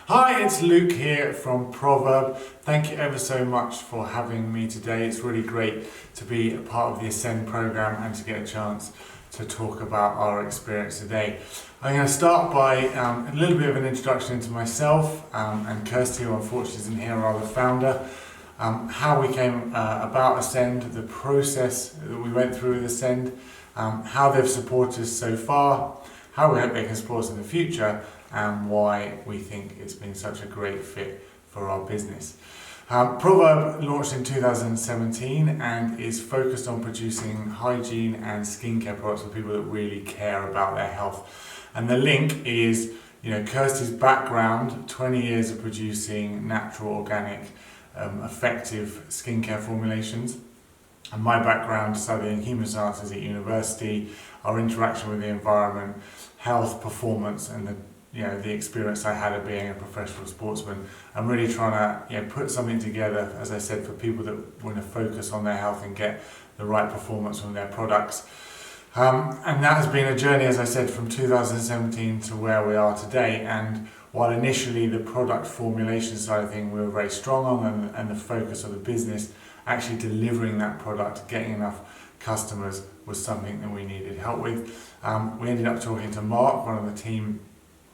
Hi, it's Luke here from Proverb. Thank you ever so much for having me today. It's really great to be a part of the Ascend program and to get a chance to talk about our experience today. I'm going to start by a little bit of an introduction into myself and Kirsty, who unfortunately isn't here, our founder, how we came about Ascend, the process that we went through with Ascend, how they've supported us so far, how we hope they can support us in the future, and why we think it's been such a great fit for our business. Proverb launched in 2017 and is focused on producing hygiene and skincare products for people that really care about their health. And the link is, Kirsty's background, 20 years of producing natural, organic, effective skincare formulations. And my background, studying human sciences at university, our interaction with the environment, health, performance, and the experience I had of being a professional sportsman. I'm really trying to put something together, as I said, for people that want to focus on their health and get the right performance from their products. And that has been a journey, as I said, from 2017 to where we are today. And while initially the product formulation side of things we were very strong on, and the focus of the business, actually delivering that product, getting enough customers, was something that we needed help with. We ended up talking to Mark, one of the team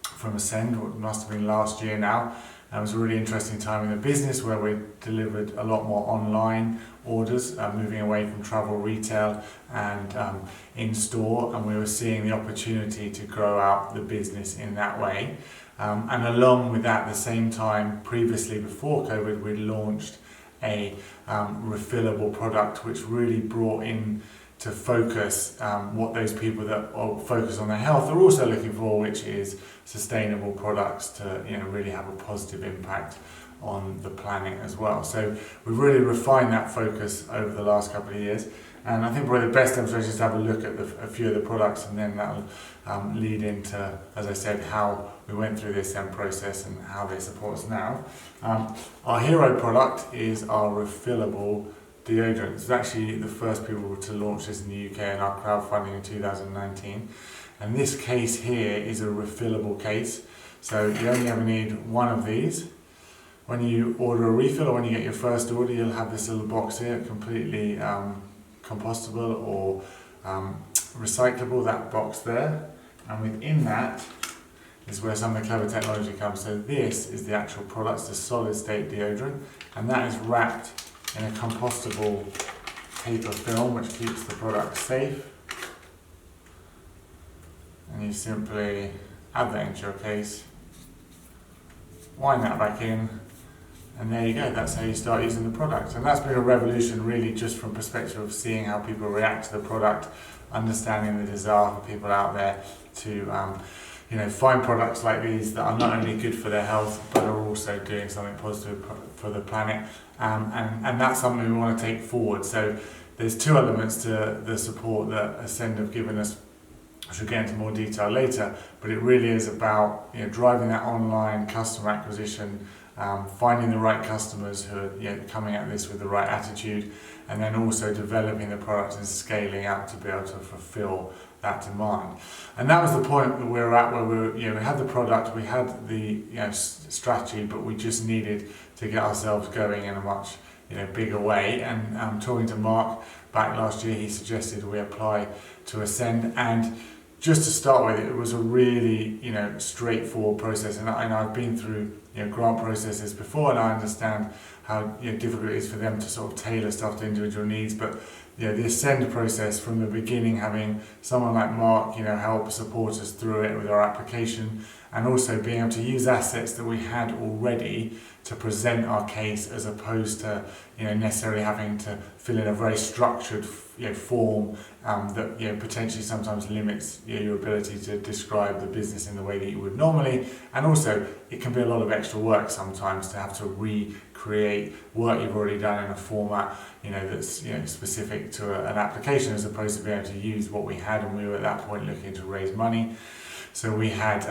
from Ascend, what must have been last year now. It was a really interesting time in the business where we delivered a lot more online orders, moving away from travel retail and in-store, and we were seeing the opportunity to grow out the business in that way. And along with that, at the same time, previously before COVID, we launched a refillable product which really brought in to focus what those people that are focused on their health are also looking for, which is sustainable products to really have a positive impact on the planet as well. So we've really refined that focus over the last couple of years, and I think probably the best demonstration is to have a look at a few of the products, and then that'll lead into, as I said, how we went through this process and how they support us now. Our hero product is our refillable deodorant. It's actually the first people to launch this in the UK in our crowdfunding in 2019. And this case here is a refillable case. So you only ever need one of these. When you order a refill or when you get your first order, you'll have this little box here, completely compostable or recyclable, that box there. And within that is where some of the clever technology comes. So this is the actual product, it's a solid state deodorant, and that is wrapped in a compostable paper film which keeps the product safe. And you simply add that into your case, wind that back in, and there you go, that's how you start using the product. And that's been a revolution really, just from perspective of seeing how people react to the product, understanding the desire for people out there to find products like these that are not only good for their health but are also doing something positive for the planet, and that's something we want to take forward. So there's two elements to the support that Ascend have given us, which we'll get into more detail later, but it really is about driving that online customer acquisition, finding the right customers who are coming at this with the right attitude, and then also developing the product and scaling out to be able to fulfill that demand. And that was the point that we were at, where we had the product, we had the strategy, but we just needed to get ourselves going in a much bigger way. And talking to Mark back last year, he suggested we apply to Ascend. And just to start with, it was a really straightforward process, and I've been through grant processes before, and I understand how difficult it is for them to sort of tailor stuff to individual needs. But the Ascend process from the beginning, having someone like Mark help support us through it with our application, and also being able to use assets that we had already to present our case, as opposed to necessarily having to fill in a very structured form that potentially sometimes limits your ability to describe the business in the way that you would normally. And also it can be a lot of extra work sometimes to have to recreate work you've already done in a format that's specific to an application, as opposed to being able to use what we had. And we were at that point looking to raise money, so we had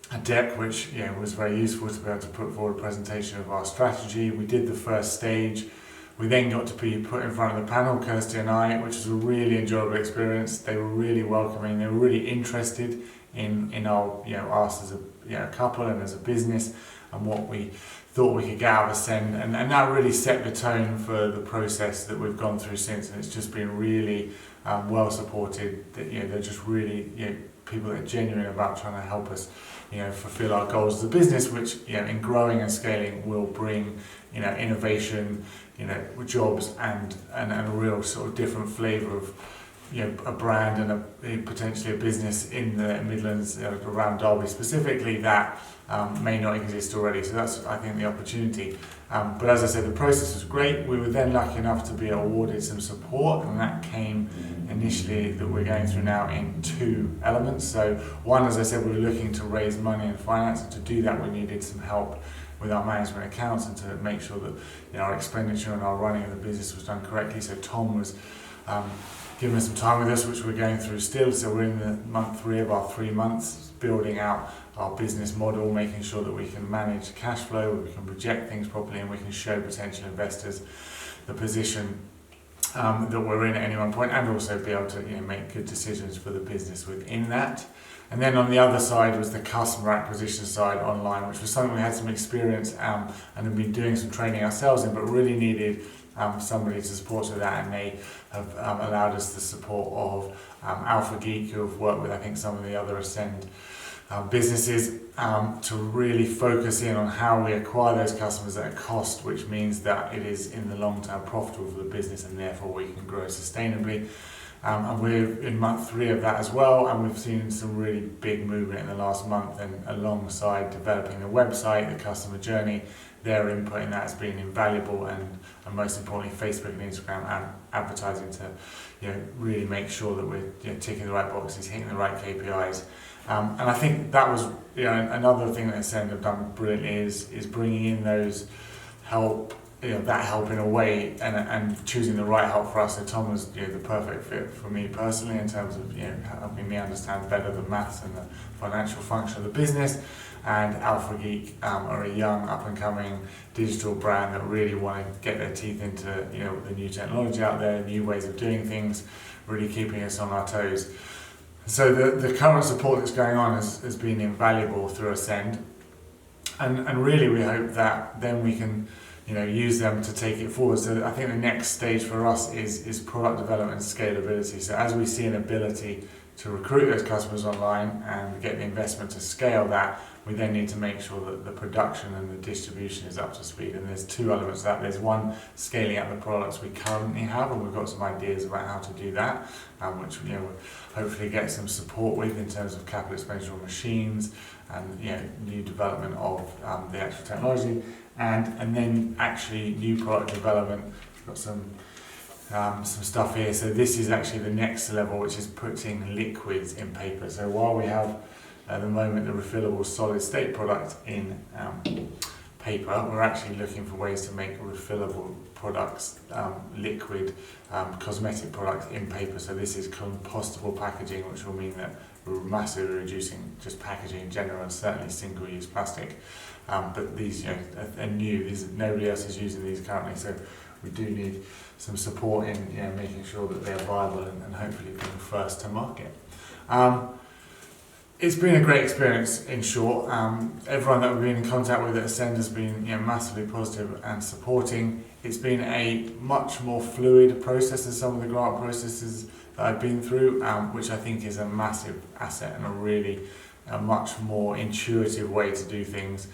a deck which was very useful to be able to put forward a presentation of our strategy. We did the first stage. We then got to be put in front of the panel, Kirsty and I, which was a really enjoyable experience. They were really welcoming. They were really interested in our us as a couple and as a business, and what we thought we could get out of Ascend, and that really set the tone for the process that we've gone through since, and it's just been really well supported. That they're just really people that are genuine about trying to help us fulfill our goals as a business, which in growing and scaling will bring innovation, jobs, and a real sort of different flavour of a brand and potentially a business in the Midlands, around Derby specifically, that may not exist already. So that's, I think, the opportunity. But as I said, the process was great. We were then lucky enough to be awarded some support, and that came initially, that we're going through now, in two elements. So one, as I said, we were looking to raise money and finance, and to do that we needed some help with our management accounts and to make sure that our expenditure and our running of the business was done correctly. So Tom was giving us some time with us, which we're going through still. So we're in the month 3 of our 3 months, building out our business model, making sure that we can manage cash flow, we can project things properly, and we can show potential investors the position that we're in at any one point, and also be able to make good decisions for the business within that. And then on the other side was the customer acquisition side online, which was something we had some experience and have been doing some training ourselves in, but really needed somebody to support us with that, and they have allowed us the support of Alpha Geek, who have worked with, I think, some of the other Ascend businesses, to really focus in on how we acquire those customers at a cost, which means that it is in the long term profitable for the business, and therefore we can grow sustainably. And we're in month 3 of that as well, and we've seen some really big movement in the last month, and alongside developing the website, the customer journey, their input in that has been invaluable, and most importantly Facebook and Instagram advertising to really make sure that we're ticking the right boxes, hitting the right KPIs. And I think that was another thing that Ascend have done brilliantly is bringing in those help, that help in a way, and choosing the right help for us. So Tom was the perfect fit for me personally in terms of helping me understand better the maths and the financial function of the business. And Alpha Geek are a young, up-and-coming digital brand that really want to get their teeth into the new technology out there, new ways of doing things, really keeping us on our toes. So the current support that's going on has been invaluable through Ascend, and really we hope that then we can use them to take it forward. So I think the next stage for us is product development and scalability. So as we see an ability to recruit those customers online and get the investment to scale that, we then need to make sure that the production and the distribution is up to speed. And there's 2 elements to that. There's one, scaling up the products we currently have, and we've got some ideas about how to do that, which we'll hopefully get some support with in terms of capital expenditure on machines and new development of the actual technology, and then actually new product development. We've got some stuff here. So this is actually the next level, which is putting liquids in paper. So while we have at the moment the refillable solid state product in paper, we're actually looking for ways to make refillable products, liquid cosmetic products in paper. So this is compostable packaging, which will mean that we're massively reducing just packaging in general, and certainly single-use plastic. But these are new. Nobody else is using these currently, so we do need some support in making sure that they're viable and hopefully being first to market. It's been a great experience, in short. Everyone that we've been in contact with at Ascend has been massively positive and supporting. It's been a much more fluid process than some of the grant processes that I've been through, which I think is a massive asset and a much more intuitive way to do things.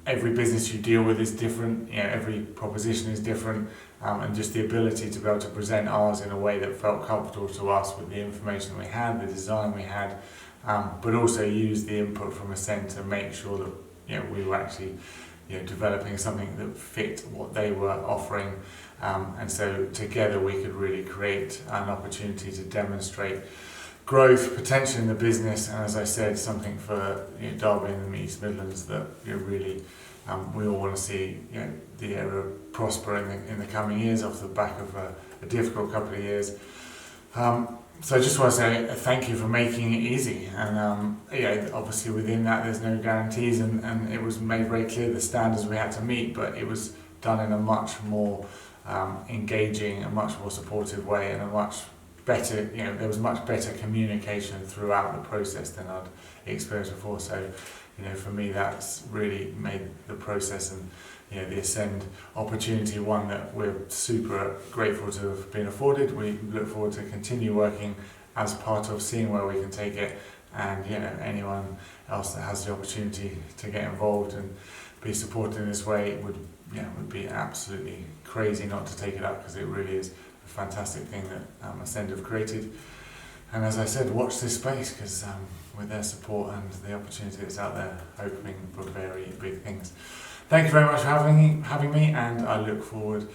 Every business you deal with is different, every proposition is different, and just the ability to be able to present ours in a way that felt comfortable to us with the information we had, the design we had, but also use the input from Ascend to make sure that we were actually developing something that fit what they were offering, and so together we could really create an opportunity to demonstrate growth potential in the business, and as I said, something for Derby and the East Midlands that really we all want to see the area prosper in the coming years off the back of a difficult couple of years. So I just want to say thank you for making it easy, and obviously within that there's no guarantees, and it was made very clear the standards we had to meet, but it was done in a much more engaging, a much more supportive way, and a much better, there was much better communication throughout the process than I'd experienced before. So, for me, that's really made the process and the Ascend opportunity one that we're super grateful to have been afforded. We look forward to continue working as part of seeing where we can take it, and anyone else that has the opportunity to get involved and be supported in this way would be absolutely crazy not to take it up, because it really is a fantastic thing that Ascend have created. And as I said, watch this space, because with their support and the opportunity that's out there, hoping for very big things. Thank you very much for having me, and I look forward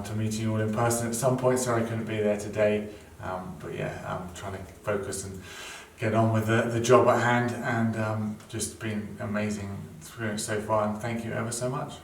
to meeting you all in person at some point. Sorry I couldn't be there today, but I'm trying to focus and get on with the job at hand, and just been amazing experience so far, and thank you ever so much.